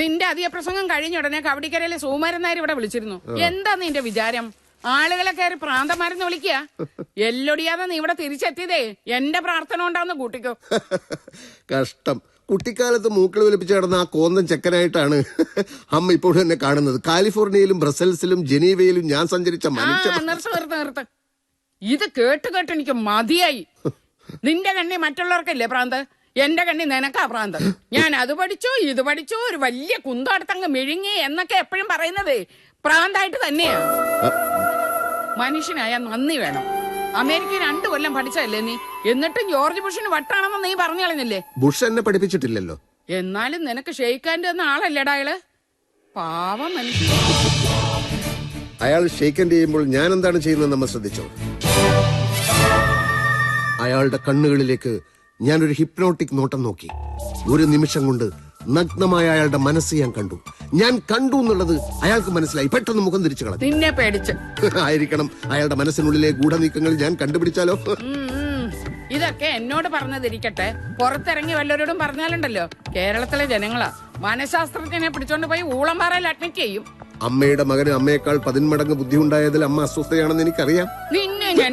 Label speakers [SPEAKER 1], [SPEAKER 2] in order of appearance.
[SPEAKER 1] നിന്റെ അധിക പ്രസംഗം കഴിഞ്ഞ ഉടനെ കവടിക്കരയിലെ സുകുമാരൻ നായർ ഇവിടെ വിളിച്ചിരുന്നു. എന്താ നിന്റെ വിചാരം? ആളുകളെ കയറി പ്രാന്തമാരെന്ന് വിളിക്കുക. എല്ലൊടിയാതെ നീ ഇവിടെ തിരിച്ചെത്തിയതേ എന്റെ പ്രാർത്ഥന കൊണ്ടാന്ന് കൂട്ടിക്കോ.
[SPEAKER 2] കഷ്ടം. കുട്ടിക്കാലത്ത് മൂക്കൾ വലിപ്പിച്ച് കിടന്ന ആ കോന്തൻ ചെക്കനായിട്ടാണ് അമ്മ ഇപ്പോഴും എന്നെ കാണുന്നത്. കാലിഫോർണിയയിലും ബ്രസൽസിലും ജനീവയിലും ഞാൻ സഞ്ചരിച്ച
[SPEAKER 1] നിർത്ത്. ഇത് കേട്ട് കേട്ട് എനിക്ക് മതിയായി. നിന്റെ കണ്ണി മറ്റുള്ളവർക്കല്ലേ പ്രാന്ത്, എന്റെ കണ്ണി നിനക്കാ പ്രാന്ത്. ഞാൻ അത് പഠിച്ചു ഇത് പഠിച്ചു ഒരു വലിയ കുന്തടുത്തങ്ങ് മിഴുങ്ങി എന്നൊക്കെ എപ്പോഴും പറയുന്നത് പ്രാന്തായിട്ട് തന്നെയാ. മനുഷ്യനായ നന്ദി വേണം. അമേരിക്ക 2 കൊല്ലം പഠിച്ചല്ലേ നീ, എന്നിട്ടും ജോർജ് ബുഷിന് വട്ടാണെന്ന് നീ പറഞ്ഞു കളഞ്ഞില്ലേ?
[SPEAKER 2] ബുഷ് എന്നെ പഠിപ്പിച്ചിട്ടില്ലല്ലോ.
[SPEAKER 1] എന്നാലും നിനക്ക് ഷെയ്ക്കാൻ്റെ എന്ന ആളല്ലേടാ അയാള്. പാവം മനുഷ്യൻ.
[SPEAKER 2] അയാൾ ഷെയ്ക്കൻഡ് ചെയ്യുമ്പോൾ ഞാൻ എന്താണ് ചെയ്യുന്നത് നമ്മൾ ശ്രദ്ധിച്ചോ? അയാളുടെ കണ്ണുകളിലേക്ക് ഞാനൊരു ഹിപ്നോട്ടിക് നോട്ടം നോക്കി. ഒരു നിമിഷം കൊണ്ട് നഗ്നമായ അയാളുടെ മനസ്സ് ഞാൻ കണ്ടു എന്നുള്ളത് അയാൾക്ക് മനസ്സിലായി. പെട്ടെന്ന് മുഖം തിരിച്ചു കളഞ്ഞു.
[SPEAKER 1] നിന്നെ പേടിച്ച്
[SPEAKER 2] ആയിരിക്കണം. അയാളുടെ മനസ്സിനുള്ളിലെ ഗൂഢനീക്കങ്ങൾ ഞാൻ കണ്ടുപിടിച്ചാലോ?
[SPEAKER 1] ഇതൊക്കെ എന്നോട് പറഞ്ഞതിരിക്കട്ടെ, പുറത്തിറങ്ങി വല്ലവരോടും പറഞ്ഞാലുണ്ടല്ലോ കേരളത്തിലെ ജനങ്ങളാ മനഃശാസ്ത്രജ്ഞനെ പിടിച്ചോണ്ട് പോയി ഊളംപാറയിൽ അഡ്മിറ്റ് ചെയ്യും.
[SPEAKER 2] അമ്മയുടെ മകന് അമ്മയേക്കാൾ 10 മടങ്ങ് ബുദ്ധി ഉണ്ടായതിൽ അമ്മ അസ്വസ്ഥയാണെന്ന് എനിക്കറിയാം.
[SPEAKER 1] നിന്നെ ഞാൻ